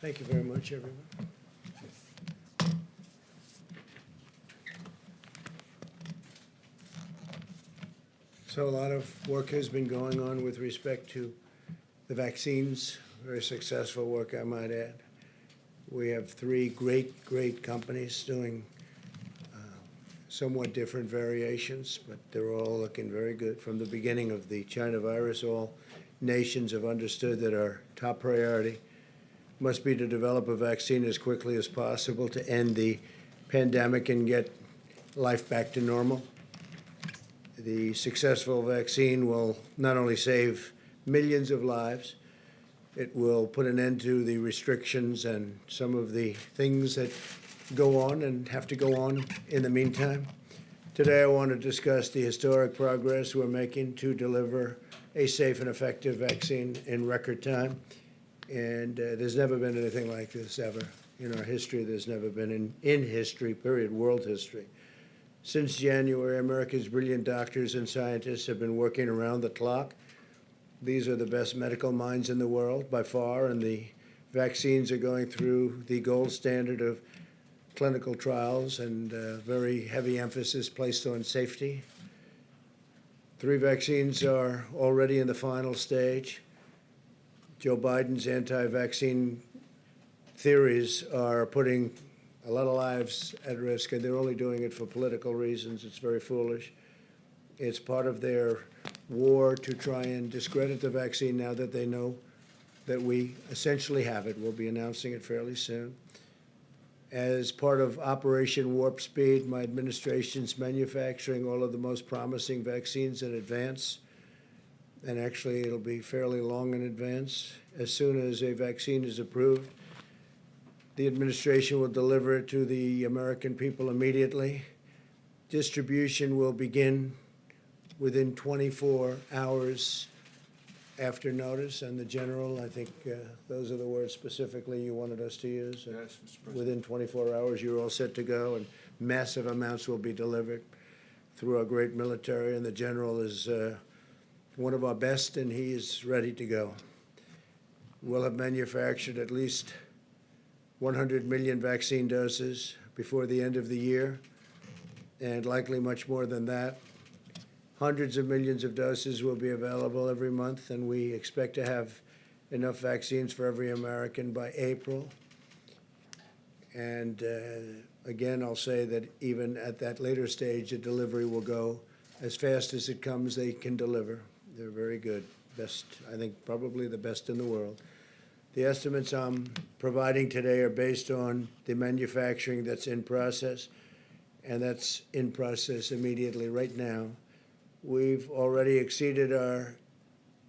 Thank you very much, everyone. So a lot of work has been going on with respect to the vaccines, very successful work, I might add. We have three great companies doing somewhat different variations, but they're all looking very good. From the beginning of the China virus, all nations have understood that our top priority must be to develop a vaccine as quickly as possible to end the pandemic and get life back to normal. The successful vaccine will not only save millions of lives, it will put an end to the restrictions and some of the things that go on and have to go on in the meantime. Today, I want to discuss the historic progress we're making to deliver a safe and effective vaccine in record time. And there's never been anything like this ever in our history. There's never been in history, period, world history. Since January, America's brilliant doctors and scientists have been working around the clock. These are the best medical minds in the world by far, and the vaccines are going through the gold standard of clinical trials and very heavy emphasis placed on safety. 3 vaccines are already in the final stage. Joe Biden's anti-vaccine theories are putting a lot of lives at risk, and they're only doing it for political reasons. It's very foolish. It's part of their war to try and discredit the vaccine now that they know that we essentially have it. We'll be announcing it fairly soon. As part of Operation Warp Speed, my administration's manufacturing all of the most promising vaccines in advance, and actually it'll be fairly long in advance. As soon as a vaccine is approved, the administration will deliver it to the American people immediately. Distribution will begin within 24 hours after notice, and the general, I think those are the words specifically you wanted us to use. Yes, Mr. President. Within 24 hours, you're all set to go, and massive amounts will be delivered through our great military, and the general is one of our best, and he is ready to go. We'll have manufactured at least 100 million vaccine doses before the end of the year, and likely much more than that. Hundreds of millions of doses will be available every month, and we expect to have enough vaccines for every American by April. And again, I'll say that even at that later stage, the delivery will go as fast as it comes. They can deliver. They're very good. Best, I think, probably the best in the world. The estimates I'm providing today are based on the manufacturing that's in process, and that's in process immediately right now. We've already exceeded our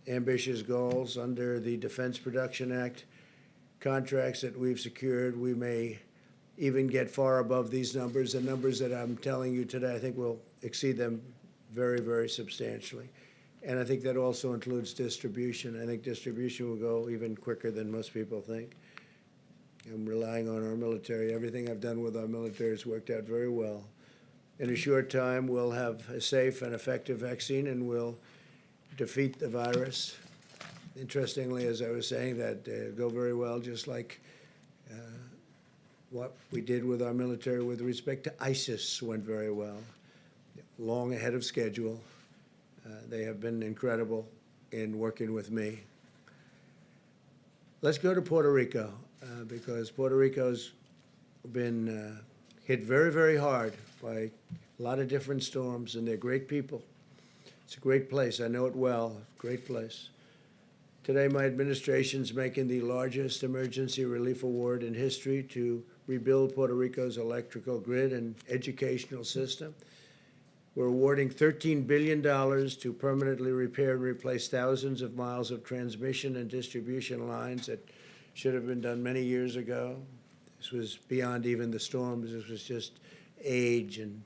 ambitious goals under the Defense Production Act contracts that we've secured. We may even get far above these numbers. The numbers that I'm telling you today, I think we'll exceed them very, very substantially. And I think that also includes distribution. I think distribution will go even quicker than most people think. I'm relying on our military. Everything I've done with our military has worked out very well. In a short time, we'll have a safe and effective vaccine, and we'll defeat the virus. Interestingly, as I was saying, that go very well, just like what we did with our military with respect to ISIS went very well, long ahead of schedule. They have been incredible in working with me. Let's go to Puerto Rico, because Puerto Rico's been hit very, very hard by a lot of different storms, and they're great people. It's a great place. I know it well. Great place. Today, my administration's making the largest emergency relief award in history to rebuild Puerto Rico's electrical grid and educational system. We're awarding $13 billion to permanently repair and replace thousands of miles of transmission and distribution lines that should have been done many years ago. This was beyond even the storms. This was just age and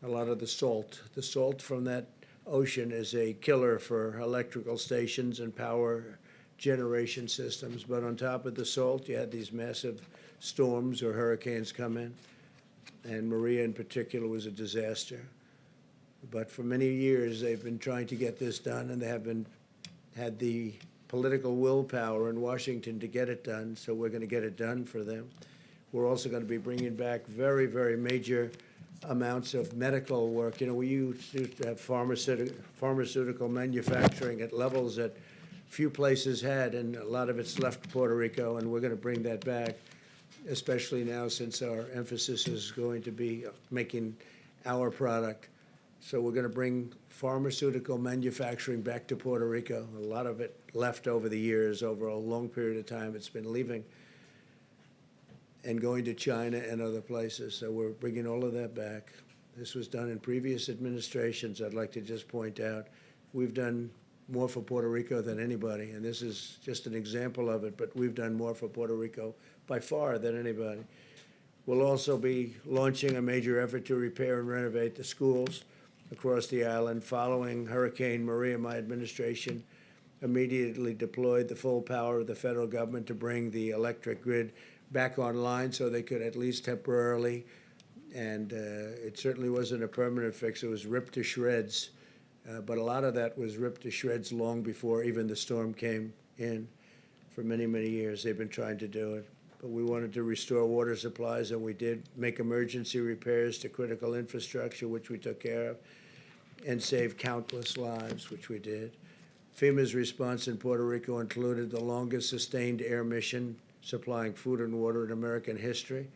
a lot of the salt. The salt from that ocean is a killer for electrical stations and power generation systems. But on top of the salt, you had these massive storms or hurricanes come in, and Maria in particular was a disaster. But for many years, they've been trying to get this done, and they have had the political willpower in Washington to get it done, so we're going to get it done for them. We're also going to be bringing back very, very major amounts of medical work. You know, we used to have pharmaceutical manufacturing at levels that few places had, and a lot of it's left Puerto Rico, and we're going to bring that back, especially now since our emphasis is going to be making our product. So we're going to bring pharmaceutical manufacturing back to Puerto Rico. A lot of it left over the years, over a long period of time. It's been leaving and going to China and other places. So we're bringing all of that back. This was done in previous administrations. I'd like to just point out, we've done more for Puerto Rico than anybody, and this is just an example of it, but we've done more for Puerto Rico by far than anybody. We'll also be launching a major effort to repair and renovate the schools across the island. Following Hurricane Maria, my administration immediately deployed the full power of the federal government to bring the electric grid back online so they could at least temporarily, and it certainly wasn't a permanent fix. It was ripped to shreds, but a lot of that was ripped to shreds long before even the storm came in. For many, many years, they've been trying to do it. But we wanted to restore water supplies, and we did make emergency repairs to critical infrastructure, which we took care of, and save countless lives, which we did. FEMA's response in Puerto Rico included the longest sustained air mission supplying food and water in American history.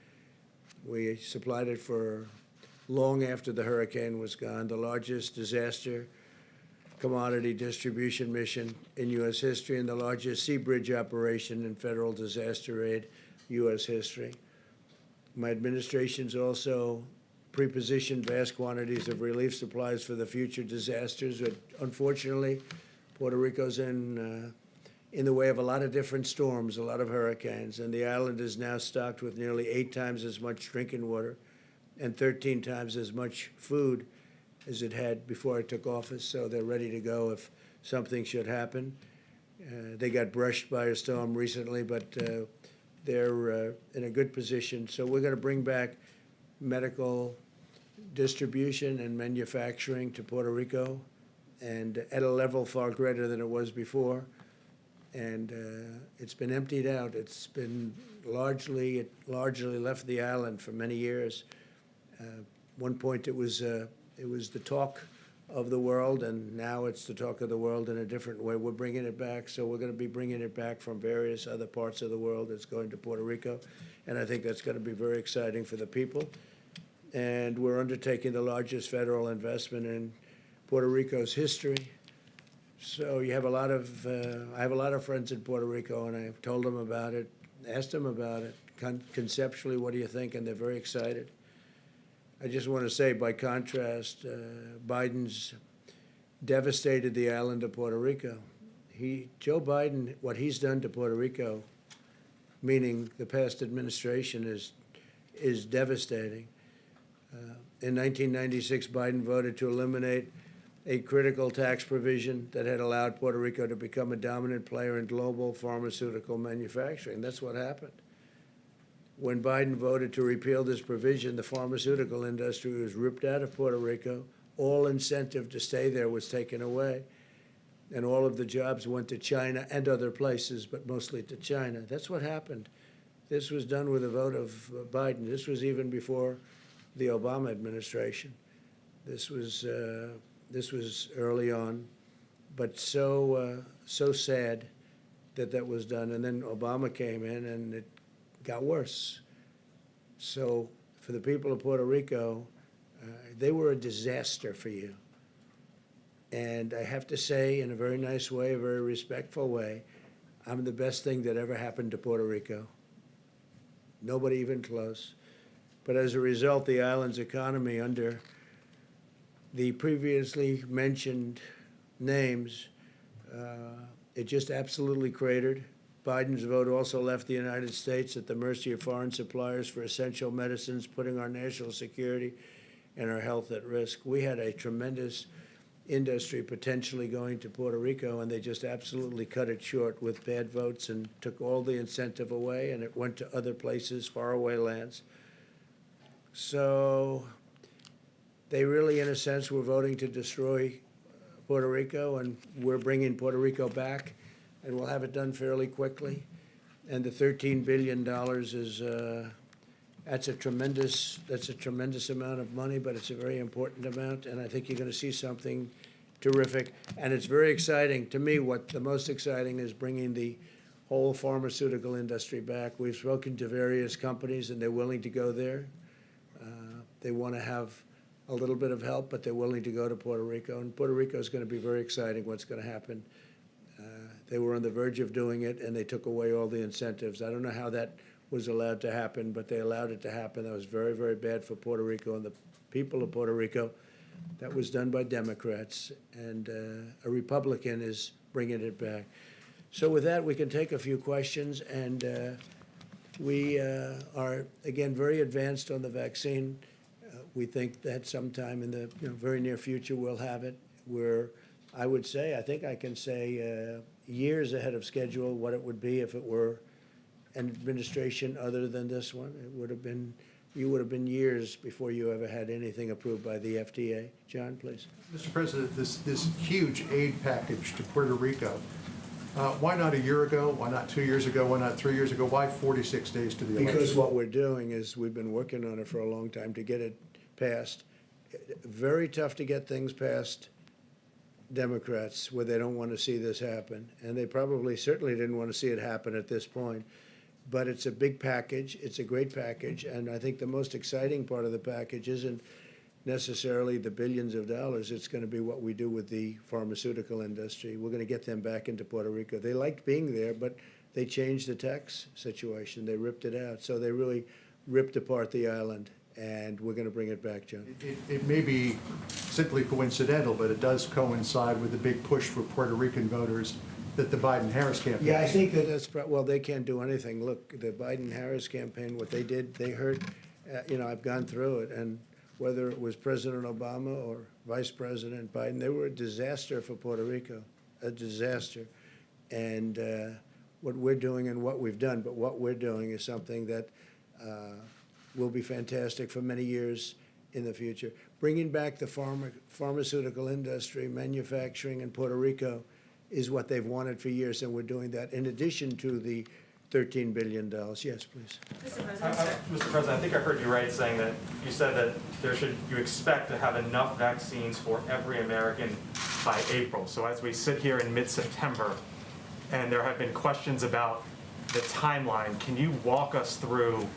We supplied it for long after the hurricane was gone, the largest disaster commodity distribution mission in U.S. history, and the largest sea bridge operation in federal disaster aid U.S. history. My administration's also pre-positioned vast quantities of relief supplies for the future disasters. But unfortunately, Puerto Rico's in the way of a lot of different storms, a lot of hurricanes, and the island is now stocked with nearly 8 times as much drinking water and 13 times as much food as it had before I took office, so they're ready to go if something should happen. They got brushed by a storm recently, but they're in a good position. So we're going to bring back medical distribution and manufacturing to Puerto Rico, and at a level far greater than it was before. And it's been emptied out. It's been largely left the island for many years. One point it was the talk of the world, and now it's the talk of the world in a different way. We're bringing it back, so we're going to be bringing it back from various other parts of the world. It's going to Puerto Rico, and I think that's going to be very exciting for the people. And we're undertaking the largest federal investment in Puerto Rico's history. So you have a lot of, I have a lot of friends in Puerto Rico, and I've told them about it, asked them about it. Conceptually, what do you think? And they're very excited. I just want to say, by contrast, Biden's devastated the island of Puerto Rico. Joe Biden, what he's done to Puerto Rico, meaning the past administration, is devastating. In 1996, Biden voted to eliminate a critical tax provision that had allowed Puerto Rico to become a dominant player in global pharmaceutical manufacturing. That's what happened. When Biden voted to repeal this provision, the pharmaceutical industry was ripped out of Puerto Rico. All incentive to stay there was taken away, and all of the jobs went to China and other places, but mostly to China. That's what happened. This was done with a vote of Biden. This was even before the Obama administration. This was early on, but so sad that was done. And then Obama came in, and it got worse. So for the people of Puerto Rico, they were a disaster for you. And I have to say, in a very nice way, a very respectful way, I'm the best thing that ever happened to Puerto Rico. Nobody even close. But as a result, the island's economy, under the previously mentioned names, it just absolutely cratered. Biden's vote also left the United States at the mercy of foreign suppliers for essential medicines, putting our national security and our health at risk. We had a tremendous industry potentially going to Puerto Rico, and they just absolutely cut it short with bad votes and took all the incentive away, and it went to other places, faraway lands. So they really, in a sense, were voting to destroy Puerto Rico, and we're bringing Puerto Rico back and we'll have it done fairly quickly. And the $13 billion is, that's a tremendous amount of money, but it's a very important amount, and I think you're going to see something terrific. And it's very exciting. To me, what the most exciting is bringing the whole pharmaceutical industry back. We've spoken to various companies, and they're willing to go there. They want to have a little bit of help, but they're willing to go to Puerto Rico. And Puerto Rico is going to be very exciting what's going to happen. They were on the verge of doing it, and they took away all the incentives. I don't know how that was allowed to happen, but they allowed it to happen. That was very, very bad for Puerto Rico and the people of Puerto Rico. That was done by Democrats, and a Republican is bringing it back. So with that, we can take a few questions, and we are, again, very advanced on the vaccine. We think that sometime in the very near future we'll have it. We're, I would say, I think I can say years ahead of schedule what it would be if it were an administration other than this one. It would have been, you would have been years before you ever had anything approved by the FDA. John, please. Mr. President, this huge aid package to Puerto Rico, why not a year ago? Why not 2 years ago? Why not 3 years ago? Why 46 days to the election? Because what we're doing is we've been working on it for a long time to get it passed. Very tough to get things past Democrats where they don't want to see this happen. And they probably certainly didn't want to see it happen at this point. But it's a big package. It's a great package. And I think the most exciting part of the package isn't necessarily the billions of dollars. It's going to be what we do with the pharmaceutical industry. We're going to get them back into Puerto Rico. They liked being there, but they changed the tax situation. They ripped it out. So they really ripped apart the island. And we're going to bring it back, John. It may be simply coincidental, but it does coincide with the big push for Puerto Rican voters that the Biden-Harris campaign. Yeah, I think that that's, well, they can't do anything. Look, the Biden-Harris campaign, what they did, they hurt, I've gone through it, and whether it was President Obama or Vice President Biden, they were a disaster for Puerto Rico, a disaster. And what we're doing and what we've done, but what we're doing is something that will be fantastic for many years in the future. Bringing back the pharmaceutical industry, manufacturing in Puerto Rico is what they've wanted for years, and we're doing that in addition to the $13 billion. Yes, please. Mr. President, I think I heard you right saying that you said that you expect to have enough vaccines for every American by April. So as we sit here in mid-September, and there have been questions about the timeline, can you walk us through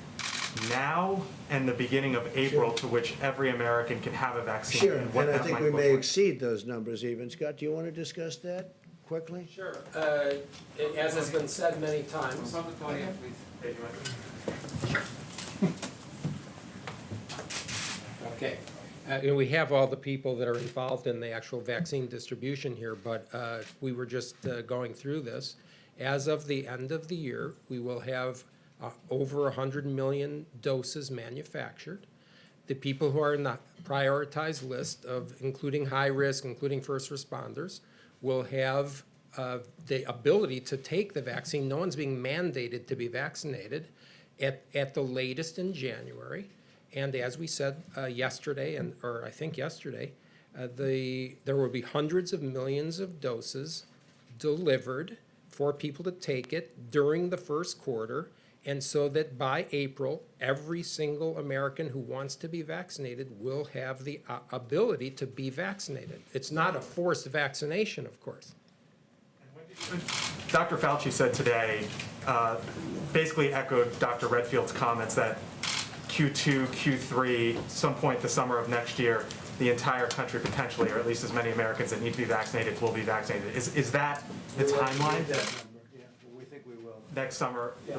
now and the beginning of April to which every American can have a vaccine? Sure, and what and I that think might we look may like? exceed those numbers even. Scott, do you want to discuss that quickly? Sure. As has been said many times. From the podium, please. Okay. We have all the people that are involved in the actual vaccine distribution here, but we were just going through this. As of the end of the year, we will have over 100 million doses manufactured. The people who are in the prioritized list of including high risk, including first responders, will have the ability to take the vaccine. No one's being mandated to be vaccinated at the latest in January. And as we said yesterday, or I think yesterday, there will be hundreds of millions of doses delivered for people to take it during the first quarter. And so that by April, every single American who wants to be vaccinated will have the ability to be vaccinated. It's not a forced vaccination, of course. Dr. Fauci said today, basically echoed Dr. Redfield's comments that Q2, Q3, some point the summer of next year, the entire country potentially, or at least as many Americans that need to be vaccinated, will be vaccinated. Is that the timeline? We think we will. Next summer? Yeah,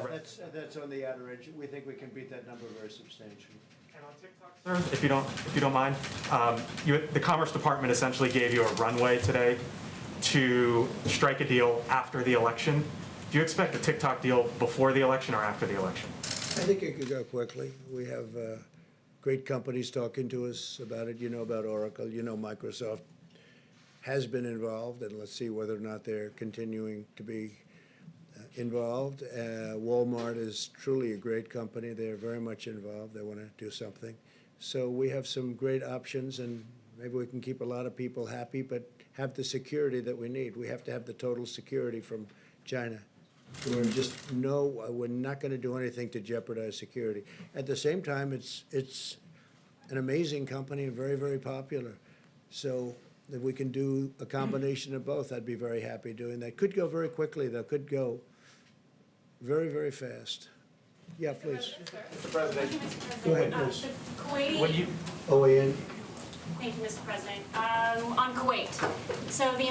that's on the outer edge. We think we can beat that number very substantially. And on TikTok, sir, if you don't mind, the Commerce Department essentially gave you a runway today to strike a deal after the election. Do you expect a TikTok deal before the election or after the election? I think it could go quickly. We have great companies talking to us about it. You know about Oracle. You know Microsoft has been involved, and let's see whether or not they're continuing to be involved. Walmart is truly a great company. They're very much involved. They want to do something. So we have some great options, and maybe we can keep a lot of people happy, but have the security that we need. We have to have the total security from China. We're not going to do anything to jeopardize security. At the same time, it's an amazing company and very, very popular. So if we can do a combination of both, I'd be very happy doing that. Could go very quickly, though. Could go very, very fast. Yeah, please. Mr. President, Go ahead, please. The Kuwaiti, when you, OAN. thank you, Mr. President. On Kuwait, so the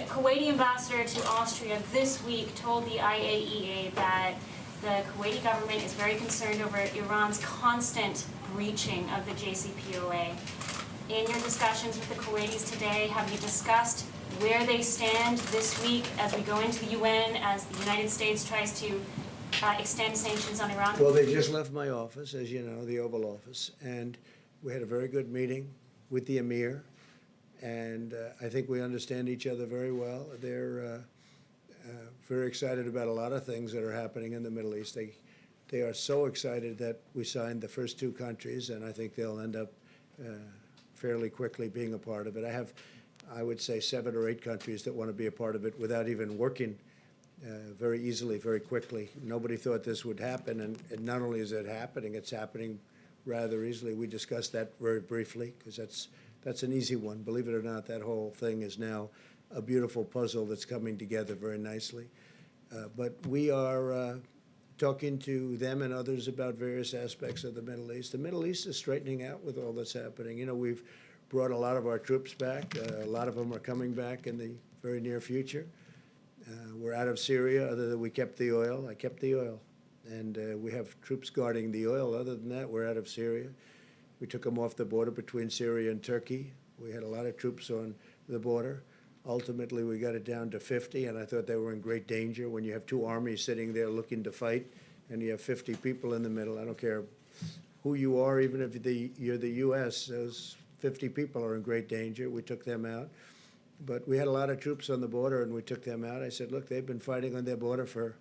Kuwaiti ambassador to Austria this week told the IAEA that the Kuwaiti government is very concerned over Iran's constant breaching of the JCPOA. In your discussions with the Kuwaitis today, have you discussed where they stand this week as we go into the UN, as the United States tries to extend sanctions on Iran? Well, they just left my office, as you know, the Oval Office, and we had a very good meeting with the Emir, and I think we understand each other very well. They're very excited about a lot of things that are happening in the Middle East. They are so excited that we signed the first two countries, and I think they'll end up fairly quickly being a part of it. I would say 7 or 8 countries that want to be a part of it without even working very easily, very quickly. Nobody thought this would happen, and not only is it happening, it's happening rather easily. We discussed that very briefly, because that's an easy one. Believe it or not, that whole thing is now a beautiful puzzle that's coming together very nicely. But we are talking to them and others about various aspects of the Middle East. The Middle East is straightening out with all that's happening. You know, we've brought a lot of our troops back. A lot of them are coming back in the very near future. We're out of Syria, other than we kept the oil. I kept the oil. And we have troops guarding the oil. Other than that, we're out of Syria. We took them off the border between Syria and Turkey. We had a lot of troops on the border. Ultimately, we got it down to 50, and I thought they were in great danger when you have 2 armies sitting there looking to fight, and you have 50 people in the middle. I don't care who you are, even if you're the U.S., those 50 people are in great danger. We took them out. But we had a lot of troops on the border, and we took them out. I said, look, they've been fighting on their border for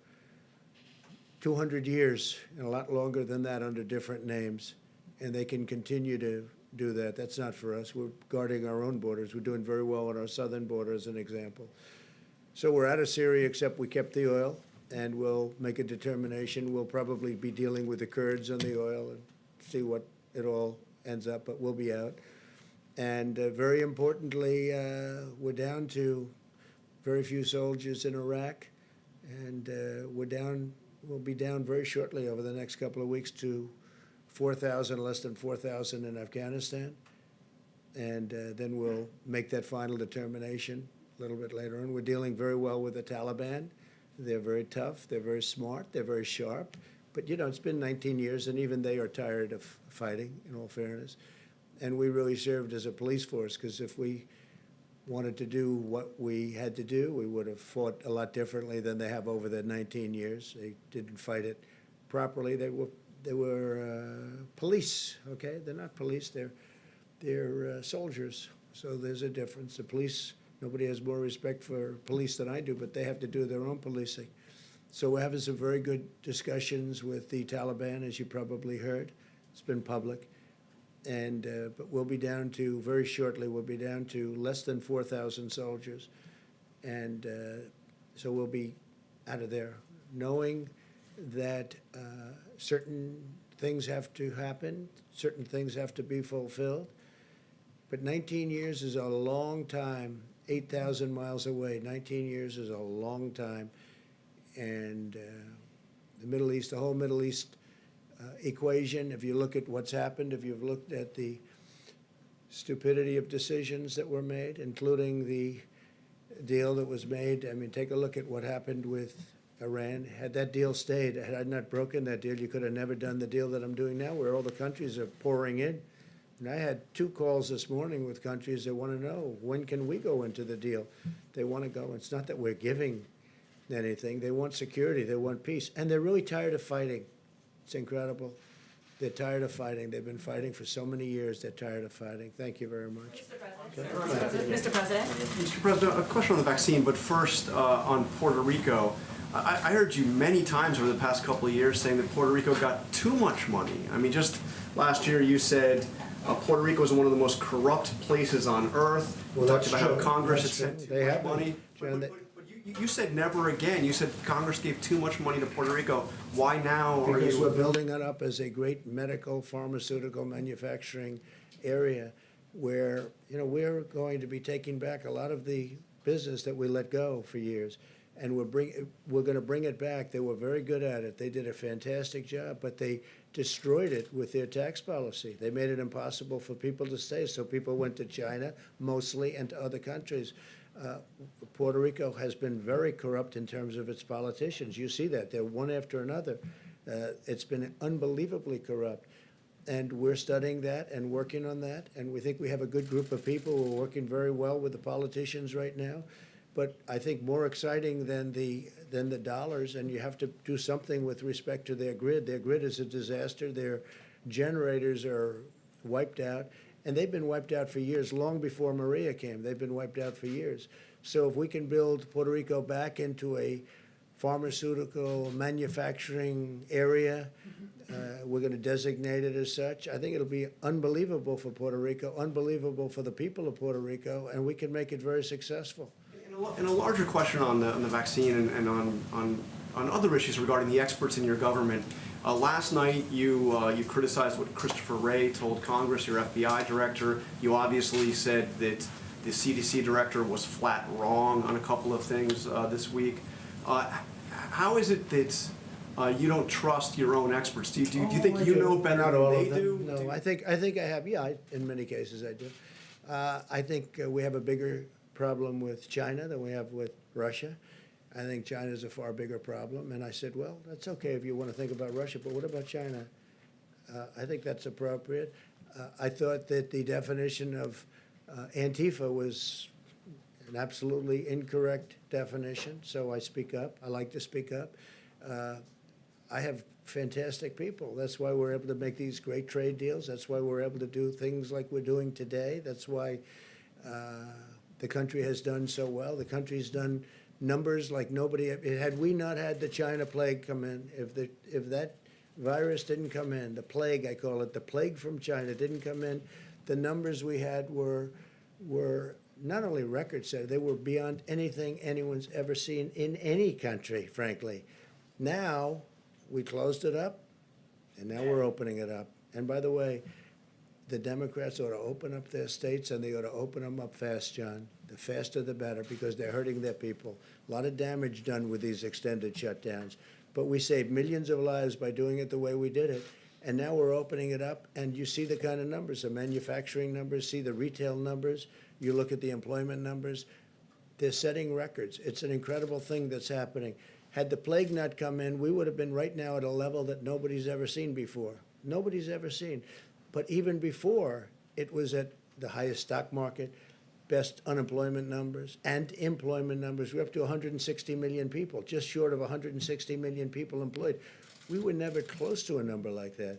200 years, and a lot longer than that under different names, and they can continue to do that. That's not for us. We're guarding our own borders. We're doing very well on our southern border, as an example. So we're out of Syria, except we kept the oil, and we'll make a determination. We'll probably be dealing with the Kurds on the oil and see what it all ends up, but we'll be out. And very importantly, we're down to very few soldiers in Iraq, and we'll be down very shortly over the next couple of weeks to 4,000, less than 4,000 in Afghanistan. And then we'll make that final determination a little bit later on. We're dealing very well with the Taliban. They're very tough, they're very smart, they're very sharp. But, you know, it's been 19 years, and even they are tired of fighting, in all fairness. And we really served as a police force, because if we wanted to do what we had to do, we would have fought a lot differently than they have over the 19 years. They didn't fight it properly. They were police, okay? They're not police, they're soldiers. So there's a difference. The police, nobody has more respect for police than I do, but they have to do their own policing. So we're having some very good discussions with the Taliban, as you probably heard. It's been public. And but we'll be down to, very shortly, we'll be down to less than 4,000 soldiers. And so we'll be out of there, knowing that certain things have to happen, certain things have to be fulfilled. But 19 years is a long time, 8,000 miles away. 19 years is a long time. And the Middle East, the whole Middle East equation, if you look at what's happened, if you've looked at the stupidity of decisions that were made, including the deal that was made, I mean, take a look at what happened with Iran. Had that deal stayed, had I not broken that deal, you could have never done the deal that I'm doing now, where all the countries are pouring in. And I had 2 calls this morning with countries that want to know, when can we go into the deal? They want to go. It's not that we're giving anything. They want security. They want peace. And they're really tired of fighting. It's incredible. They're tired of fighting. They've been fighting for so many years. They're tired of fighting. Thank you very much. Mr. President. Mr. President, a question on the vaccine, but first on Puerto Rico. I heard you many times over the past couple of years saying that Puerto Rico got too much money. I mean, just last year you said Puerto Rico is one of the most corrupt places on earth. Well, You talked that's about how true. Congress That's had sent true. too They much have been. money. John, But You said never again. You said Congress gave too much money to Puerto Rico. Why now are Because we're you? building it up as a great medical, pharmaceutical manufacturing area where, we're going to be taking back a lot of the business that we let go for years. And we're going to bring it back. They were very good at it. They did a fantastic job, but they destroyed it with their tax policy. They made it impossible for people to stay, so people went to China mostly and to other countries. Puerto Rico has been very corrupt in terms of its politicians. You see that. They're one after another. It's been unbelievably corrupt. And we're studying that and working on that. And we think we have a good group of people who are working very well with the politicians right now. But I think more exciting than the dollars, and you have to do something with respect to their grid. Their grid is a disaster. Their generators are wiped out. And they've been wiped out for years, long before Maria came. They've been wiped out for years. So if we can build Puerto Rico back into a pharmaceutical manufacturing area, we're going to designate it as such. I think it'll be unbelievable for Puerto Rico, unbelievable for the people of Puerto Rico, and we can make it very successful. And a larger question on the vaccine and on other issues regarding the experts in your government. Last night, you criticized what Christopher Wray told Congress, your FBI director. You obviously said that the CDC director was flat wrong on a couple of things this week. How is it that you don't trust your own experts? Do you think you know better Not than all they of them. do? No, I think I have. Yeah, in many cases I do. I think we have a bigger problem with China than we have with Russia. I think China is a far bigger problem. And I said, well, that's okay if you want to think about Russia, but what about China? I think that's appropriate. I thought that the definition of Antifa was an absolutely incorrect definition, so I speak up. I like to speak up. I have fantastic people. That's why we're able to make these great trade deals. That's why we're able to do things like we're doing today. That's why the country has done so well. The country's done numbers like nobody. Had we not had the China plague come in, if that virus didn't come in, the plague, I call it, the plague from China didn't come in, the numbers we had were not only record-setting, they were beyond anything anyone's ever seen in any country, frankly. Now, we closed it up, and now we're opening it up. And by the way, the Democrats ought to open up their states, and they ought to open them up fast, John. The faster the better, because they're hurting their people. A lot of damage done with these extended shutdowns. But we saved millions of lives by doing it the way we did it. And now we're opening it up, and you see the kind of numbers, the manufacturing numbers, see the retail numbers, you look at the employment numbers. They're setting records. It's an incredible thing that's happening. Had the plague not come in, we would have been right now at a level that nobody's ever seen before. Nobody's ever seen. But even before, it was at the highest stock market, best unemployment numbers and employment numbers. We're up to 160 million people, just short of 160 million people employed. We were never close to a number like that.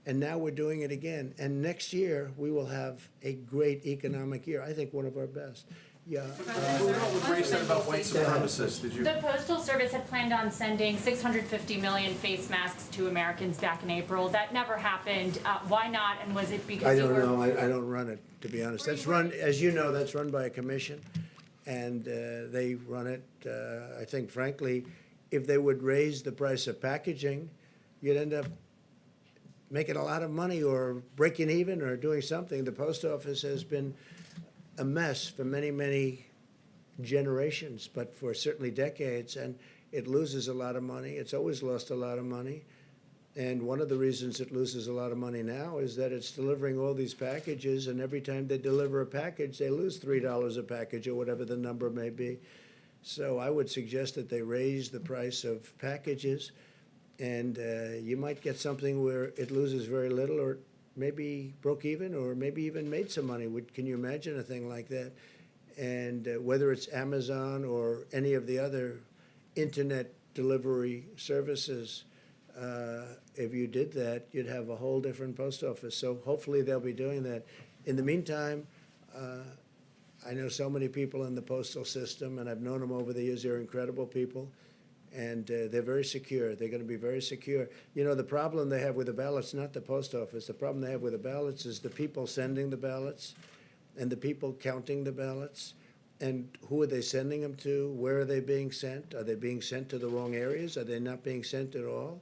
And now we're doing it again. And next year, we will have a great economic year, I think one of our best. Yeah. What about what Ray said about white supremacists? Did you? The Postal Service had planned on sending 650 million face masks to Americans back in April. That never happened. Why not? And was it because I you don't were... know. I don't run it, to be honest. That's run, as you know, that's run by a commission, and they run it. I think, frankly, if they would raise the price of packaging, you'd end up making a lot of money or breaking even or doing something. The post office has been a mess for many, many generations, but for certainly decades, and it loses a lot of money. It's always lost a lot of money. And one of the reasons it loses a lot of money now is that it's delivering all these packages, and every time they deliver a package, they lose $3 a package or whatever the number may be. So I would suggest that they raise the price of packages, and you might get something where it loses very little or maybe broke even or maybe even made some money. Can you imagine a thing like that? And whether it's Amazon or any of the other internet delivery services, if you did that, you'd have a whole different post office. So hopefully they'll be doing that. In the meantime, I know so many people in the postal system, and I've known them over the years. They're incredible people, and they're very secure. They're going to be very secure. You know, the problem they have with the ballots, not the post office, the problem they have with the ballots is the people sending the ballots and the people counting the ballots. And who are they sending them to? Where are they being sent? Are they being sent to the wrong areas? Are they not being sent at all?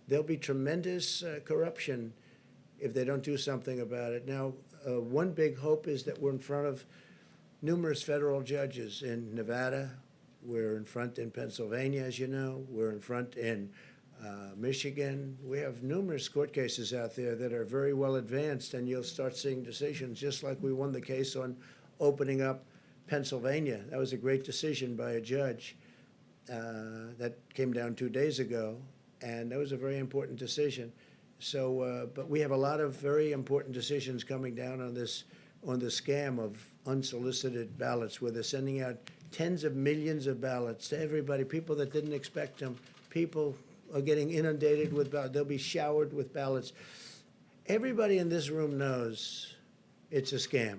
There'll be tremendous corruption if they don't do something about it. Now, one big hope is that we're in front of numerous federal judges in Nevada. We're in front in Pennsylvania, as you know. We're in front in Michigan. We have numerous court cases out there that are very well advanced, and you'll start seeing decisions, just like we won the case on opening up Pennsylvania. That was a great decision by a judge that came down 2 days ago, and that was a very important decision. So, but we have a lot of very important decisions coming down on this, on the scam of unsolicited ballots, where they're sending out tens of millions of ballots to everybody, people that didn't expect them. People are getting inundated with ballots. They'll be showered with ballots. Everybody in this room knows it's a scam.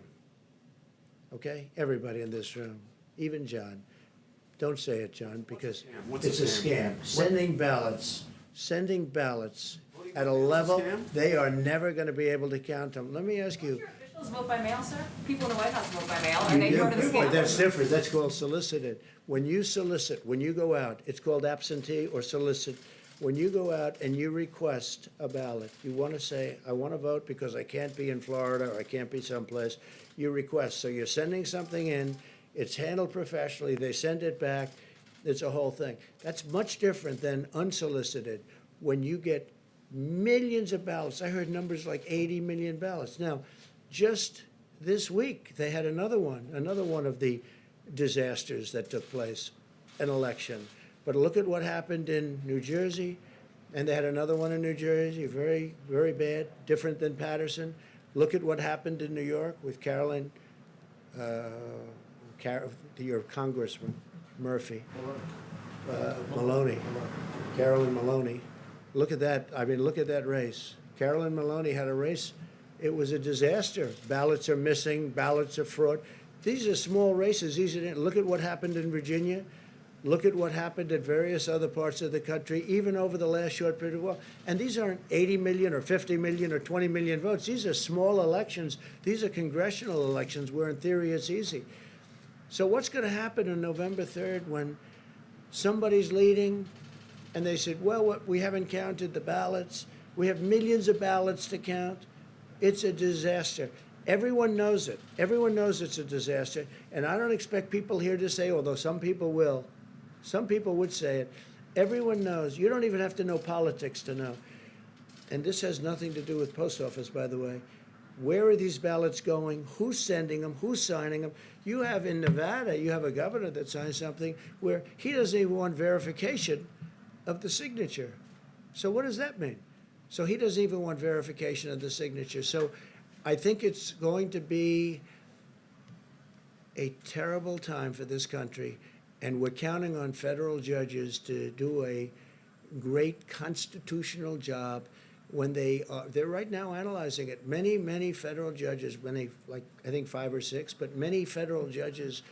Okay? Everybody in this room, even John. Don't say it, John, because What's a it's a scam. Sending ballots at a level, Scam? they are never going to be able to count them. Let me ask you. Your officials vote by mail, sir? People in the White House vote by mail. Are they part of the scam? That's different. That's called solicited. When you solicit, when you go out, it's called absentee or solicit. When you go out and you request a ballot, you want to say, I want to vote because I can't be in Florida or I can't be someplace. You request. So you're sending something in. It's handled professionally. They send it back. It's a whole thing. That's much different than unsolicited. When you get millions of ballots, I heard numbers like 80 million ballots. Now, just this week, they had another one of the disasters that took place, an election. But look at what happened in New Jersey, and they had another one in New Jersey, very, very bad, different than Patterson. Look at what happened in New York with your Congressman, Murphy, Maloney, Carolyn Maloney. Look at that. I mean, look at that race. Carolyn Maloney had a race. It was a disaster. Ballots are missing. Ballots are fraud. These are small races. Look at what happened in Virginia. Look at what happened at various other parts of the country, even over the last short period of time. And these aren't 80 million or 50 million or 20 million votes. These are small elections. These are congressional elections where, in theory, it's easy. So what's going to happen on November 3rd when somebody's leading and they said, well, we haven't counted the ballots. We have millions of ballots to count. It's a disaster. Everyone knows it. Everyone knows it's a disaster. And I don't expect people here to say, although some people will. Some people would say it. Everyone knows. You don't even have to know politics to know. And this has nothing to do with post office, by the way. Where are these ballots going? Who's sending them? Who's signing them? You have in Nevada, you have a governor that signed something where he doesn't even want verification of the signature. So what does that mean? So he doesn't even want verification of the signature. So I think it's going to be a terrible time for this country, and we're counting on federal judges to do a great constitutional job when they're right now analyzing it. Many federal judges, like I think 5 or 6, but many federal judges,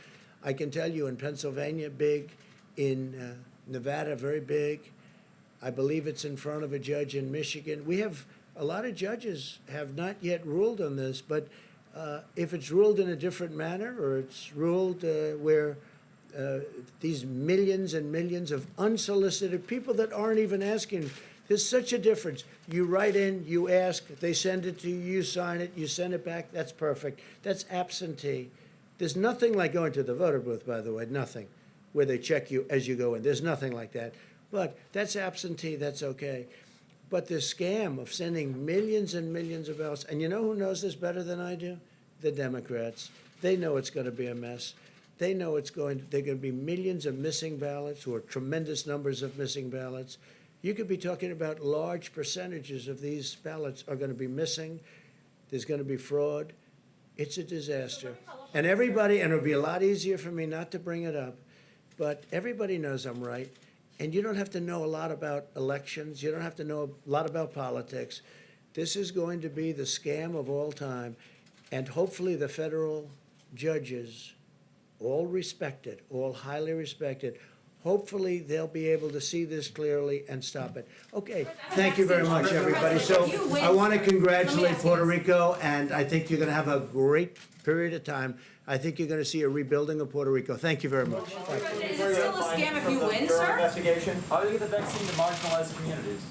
I can tell you in Pennsylvania, big, in Nevada, very big. I believe it's in front of a judge in Michigan. We have a lot of judges have not yet ruled on this, but if it's ruled in a different manner, or it's ruled where these millions and millions of unsolicited people that aren't even asking, there's such a difference. You write in, you ask, they send it to you, you sign it, you send it back, that's perfect. That's absentee. There's nothing like going to the voter booth, by the way, nothing, where they check you as you go in. There's nothing like that. But that's absentee, that's okay. But the scam of sending millions and millions of ballots, and you know who knows this better than I do? The Democrats. They know it's going to be a mess. They know they're going to be millions of missing ballots or tremendous numbers of missing ballots. You could be talking about large percentages of these ballots are going to be missing. There's going to be fraud. It's a disaster. And it'll be a lot easier for me not to bring it up, but everybody knows I'm right. And you don't have to know a lot about elections. You don't have to know a lot about politics. This is going to be the scam of all time. And hopefully the federal judges, all respected, all highly respected, hopefully they'll be able to see this clearly and stop it. Okay, thank you very much, everybody. So I want to congratulate Puerto Rico, and I think you're going to have a great period of time. I think you're going to see a rebuilding of Puerto Rico. Thank you very much. Thank you. Is it still a scam if you win, sir? Investigation, how do you get the vaccine to marginalized communities?